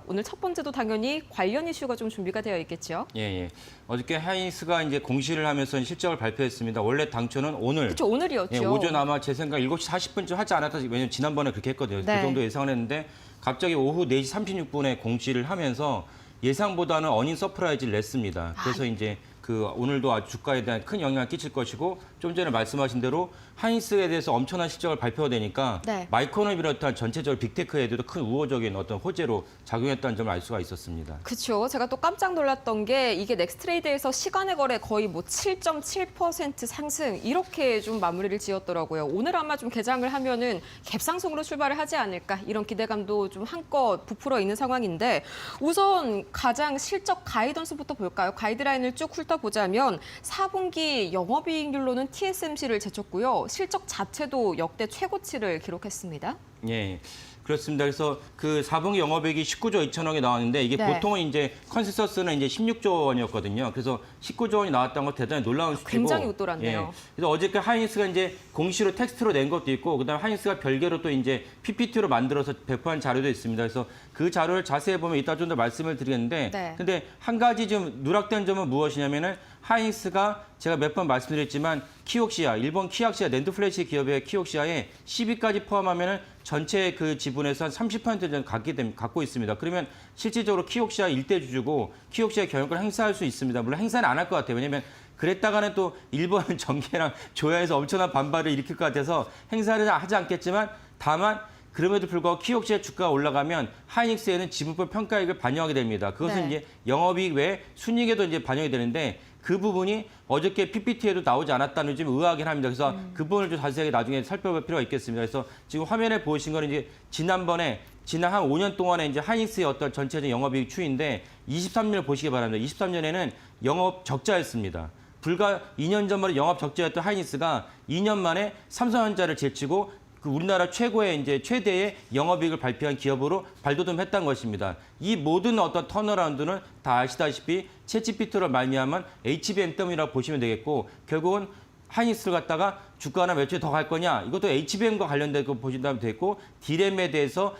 오늘 첫 번째도 당연히 관련 이슈가 좀 준비가 되어 있겠죠. 예. 어저께 하이닉스가 이제 공시를 하면서 실적을 발표했습니다. 원래 당초는 오늘. 그렇죠, 오늘이었죠. 예, 오전 아마 제 생각 7시 40분쯤 하지 않았다. 왜냐면 지난번에 그렇게 했거든요. 네. 그 정도 예상을 했는데 갑자기 오후 4시 36분에 공시를 하면서 예상보다는 어닝 서프라이즈를 냈습니다. 그래서 이제 오늘도 아주 주가에 대한 큰 영향을 끼칠 것이고 좀 전에 말씀하신 대로 하이닉스에 대해서 엄청난 실적을 발표가 되니까 네. 마이크론을 비롯한 전체적으로 빅테크에도 큰 우호적인 어떤 호재로 작용했다는 점을 알 수가 있었습니다. 그렇죠. 제가 또 깜짝 놀랐던 게 이게 넥스트레이드에서 시간의 거래 거의 뭐 7.7% 상승 이렇게 좀 마무리를 지었더라고요. 오늘 아마 좀 개장을 하면은 갭상승으로 출발을 하지 않을까 이런 기대감도 좀 한껏 부풀어 있는 상황인데 우선 가장 실적 가이던스부터 볼까요? 가이드라인을 쭉 훑어보자면 4분기 영업이익률로는 TSMC를 제쳤고요. 실적 자체도 역대 최고치를 기록했습니다. 예. 그렇습니다. 그래서 그 4분기 영업이익이 19조 2천억이 나왔는데 이게 네. 보통은 이제 컨센서스는 이제 16조 원이었거든요. 그래서 19조 원이 나왔다는 건 대단히 놀라운 수치고. 굉장히 웃돌았네요. 그래서 어저께 하이닉스가 이제 공시로 텍스트로 낸 것도 있고 그다음에 하이닉스가 별개로 또 이제 PPT로 만들어서 배포한 자료도 있습니다. 그래서 그 자료를 자세히 보면 이따 좀 더 말씀을 드리겠는데 네. 근데 한 가지 좀 누락된 점은 무엇이냐면은 하이닉스가 제가 몇 번 말씀드렸지만 키옥시아, 일본 키옥시아 낸드 플래시 기업의 키옥시아에 10위까지 포함하면은 전체 그 지분에서 한 30% 정도 갖고 있습니다. 그러면 실질적으로 키옥시아 일대 주주고 키옥시아 경영권을 행사할 수 있습니다. 물론 행사는 안 할 것 같아요. 왜냐하면 그랬다가는 또 일본 정계랑 조야에서 엄청난 반발을 일으킬 것 같아서 행사를 하지 않겠지만 다만 그럼에도 불구하고 키옥시아 주가가 올라가면 하이닉스에는 지분법 평가액을 반영하게 됩니다. 그것은 네. 이제 영업이익 외에 순이익에도 이제 반영이 되는데 그 부분이 어저께 PPT에도 나오지 않았다는 좀 의아하긴 합니다. 그래서 그 부분을 좀 자세하게 나중에 살펴볼 필요가 있겠습니다. 그래서 지금 화면에 보이신 거는 이제 지난 한 5년 동안에 이제 하이닉스의 어떤 전체적인 영업이익 추이인데 23년을 보시기 바랍니다. 23년에는 영업 적자였습니다. 불과 2년 전만 영업 적자였던 하이닉스가 2년 만에 삼성전자를 제치고 그 우리나라 최대의 영업이익을 발표한 기업으로 발돋움했다는 것입니다. 이 모든 어떤 턴어라운드는 다 아시다시피 챗GPT로 말미암은 HBM 때문이라고 보시면 되겠고 결국은 하이닉스를 갖다가 주가나 매출이 더 갈 거냐 이것도 HBM과 관련된 거 보신다면 되겠고 D램에 대해서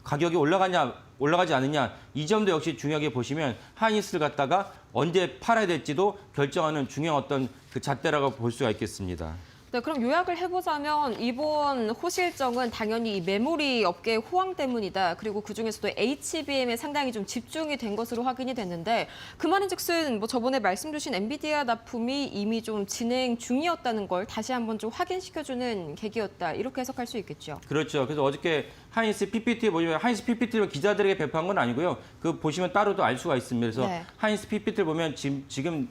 가격이 올라가지 않느냐 이 점도 역시 중요하게 보시면 하이닉스를 갖다가 언제 팔아야 될지도 결정하는 중요한 어떤 그 잣대라고 볼 수가 있겠습니다. 네, 그럼 요약을 해보자면 이번 호실정은 당연히 이 메모리 업계의 호황 때문이다. 그리고 그중에서도 HBM에 상당히 좀 집중이 된 것으로 확인이 됐는데 그 말인즉슨 뭐 저번에 말씀 주신 엔비디아 납품이 이미 좀 진행 중이었다는 걸 다시 한번 좀 확인시켜주는 계기였다. 이렇게 해석할 수 있겠죠. 그렇죠. 그래서 어저께 하이닉스 PPT 보시면 하이닉스 PPT를 기자들에게 배포한 건 아니고요. 그 보시면 따로도 알 수가 있습니다. 그래서 네. 하이닉스 PPT를 보면 지금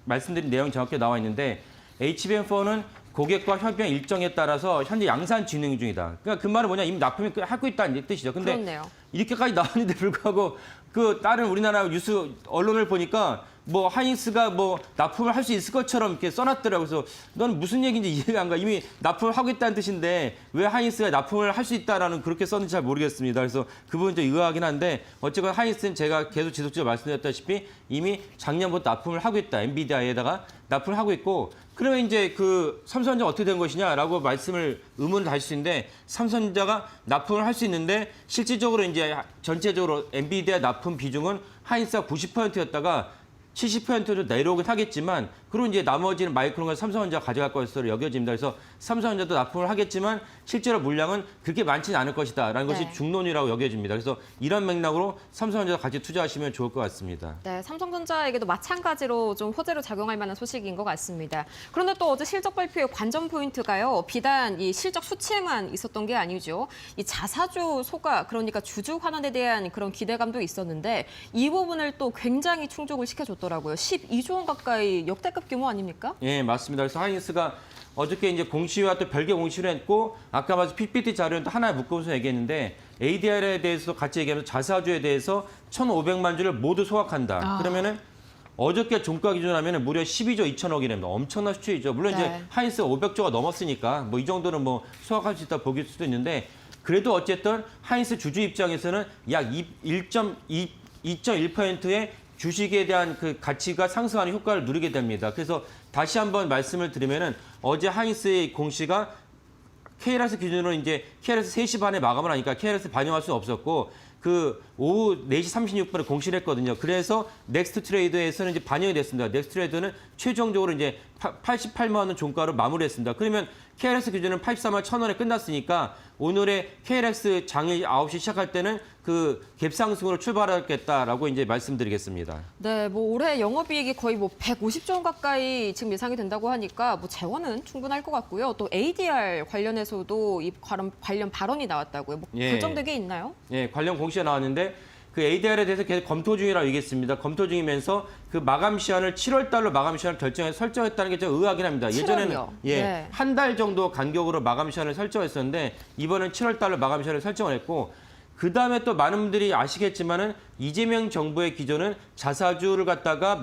말씀드린 내용이 정확히 나와 있는데 HBM4는 고객과 협의한 일정에 따라서 현재 양산 진행 중이다. 그러니까 그 말은 뭐냐 이미 납품을 하고 있다는 뜻이죠. 근데 그렇네요. 이렇게까지 나왔는데 불구하고 그 다른 우리나라 뉴스 언론을 보니까 뭐 하이닉스가 뭐 납품을 할 수 있을 것처럼 이렇게 써놨더라고요. 그래서 넌 무슨 얘기인지 이해가 안 가. 이미 납품을 하고 있다는 뜻인데 왜 하이닉스가 납품을 할 수 있다라는 그렇게 썼는지 잘 모르겠습니다. 그래서 그 부분 좀 의아하긴 한데 어쨌건 하이닉스는 제가 계속 지속적으로 말씀드렸다시피 이미 작년부터 납품을 하고 있다. 엔비디아에다가 납품을 하고 있고 그러면 이제 그 삼성전자 어떻게 된 것이냐라고 의문을 다실 수 있는데 삼성전자가 납품을 할 수 있는데 실질적으로 이제 전체적으로 엔비디아 납품 비중은 하이닉스가 90%였다가 70%로 내려오긴 하겠지만 그리고 이제 나머지는 마이크론과 삼성전자가 가져갈 것으로 여겨집니다. 그래서 삼성전자도 납품을 하겠지만 실제로 물량은 그렇게 많지는 않을 것이다라는 것이 네. 중론이라고 여겨집니다. 그래서 이런 맥락으로 삼성전자 같이 투자하시면 좋을 것 같습니다. 네, 삼성전자에게도 마찬가지로 좀 호재로 작용할 만한 소식인 것 같습니다. 그런데 또 어제 실적 발표의 관전 포인트가요. 비단 이 실적 수치에만 있었던 게 아니죠. 이 자사주 소가 그러니까 주주 환원에 대한 그런 기대감도 있었는데 이 부분을 또 굉장히 충족을 시켜줬더라고요. 12조 원 가까이 역대급 규모 아닙니까? 예, 맞습니다. 그래서 하이닉스가 어저께 이제 공시와 또 별개 공시를 했고 아까 말씀 PPT 자료는 또 하나에 묶어서 얘기했는데 ADR에 대해서 같이 얘기하면서 자사주에 대해서 1,500만 주를 모두 소각한다. 그러면은 어저께 종가 기준으로 하면 무려 12조 2천억이랍니다. 엄청난 수치이죠. 물론 네. 이제 하이닉스가 500조가 넘었으니까 뭐 이 정도는 뭐 소각할 수 있다 보길 수도 있는데 그래도 어쨌든 하이닉스 주주 입장에서는 약 2.1%의 주식에 대한 그 가치가 상승하는 효과를 누리게 됩니다. 그래서 다시 한번 말씀을 드리면은 어제 하이닉스의 공시가 KLS 기준으로 이제 KLS 3시 반에 마감을 하니까 KLS 반영할 수는 없었고 그 오후 4시 36분에 공시를 했거든요. 그래서 넥스트 트레이드에서는 이제 반영이 됐습니다. 넥스트 트레이드는 최종적으로 이제 88만 원 종가로 마무리했습니다. 그러면 KLX 기준은 84만 1,000원에 끝났으니까 오늘의 KLX 장일 9시 시작할 때는 그 갭상승으로 출발하겠다라고 이제 말씀드리겠습니다. 네, 뭐 올해 영업이익이 거의 뭐 150조 원 가까이 지금 예상이 된다고 하니까 뭐 재원은 충분할 것 같고요. 또 ADR 관련해서도 이 관련 발언이 나왔다고요. 뭐 예. 결정된 게 있나요? 예, 관련 공시가 나왔는데 그 ADR에 대해서 계속 검토 중이라고 얘기했습니다. 검토 중이면서 그 마감 시한을 7월 달로 마감 시한을 설정했다는 게 좀 의아하긴 합니다. 7월이요? 예전에는 네. 한 달 정도 간격으로 마감 시한을 설정했었는데 이번엔 7월 달로 마감 시한을 설정을 했고 그다음에 또 많은 분들이 아시겠지만은 이재명 정부의 기조는 자사주를 갖다가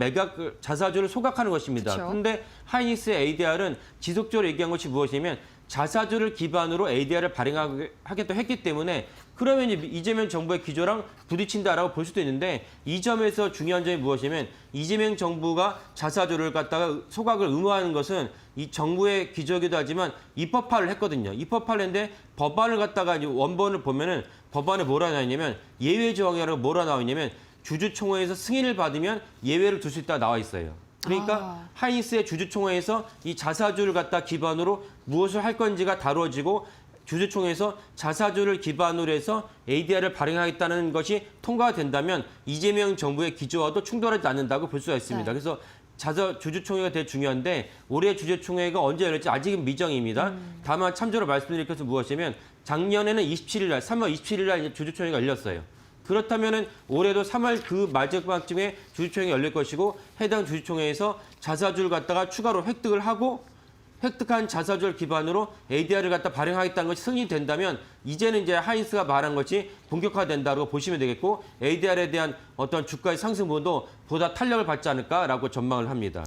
자사주를 소각하는 것입니다. 그쵸. 그런데 하이닉스의 ADR은 지속적으로 얘기한 것이 무엇이냐면 자사주를 기반으로 ADR을 발행하겠다고 했기 때문에 그러면 이재명 정부의 기조랑 부딪힌다라고 볼 수도 있는데 이 점에서 중요한 점이 무엇이냐면 이재명 정부가 자사주를 갖다가 소각을 의무화하는 것은 이 정부의 기조이기도 하지만 입법화를 했거든요. 입법화를 했는데 법안을 갖다가 이제 원본을 보면은 법안에 뭐라 나왔냐면 예외 조항이라고 뭐라 나와 있냐면 주주총회에서 승인을 받으면 예외를 둘 수 있다 나와 있어요. 그러니까 하이닉스의 주주총회에서 이 자사주를 갖다 기반으로 무엇을 할 건지가 다루어지고 주주총회에서 자사주를 기반으로 해서 ADR을 발행하겠다는 것이 통과가 된다면 이재명 정부의 기조와도 충돌하지 않는다고 볼 수가 있습니다. 네. 그래서 주주총회가 되게 중요한데 올해 주주총회가 언제 열릴지 아직은 미정입니다. 다만 참조로 말씀드릴 것은 무엇이냐면 작년에는 27일 날, 3월 27일 날 주주총회가 열렸어요. 그렇다면은 올해도 3월 그 마지막쯤에 주주총회가 열릴 것이고 해당 주주총회에서 자사주를 갖다가 추가로 획득을 하고 획득한 자사주를 기반으로 ADR을 갖다 발행하겠다는 것이 승인이 된다면 이제는 이제 하이닉스가 말한 것이 본격화된다고 보시면 되겠고 ADR에 대한 어떤 주가의 상승 부분도 보다 탄력을 받지 않을까라고 전망을 합니다.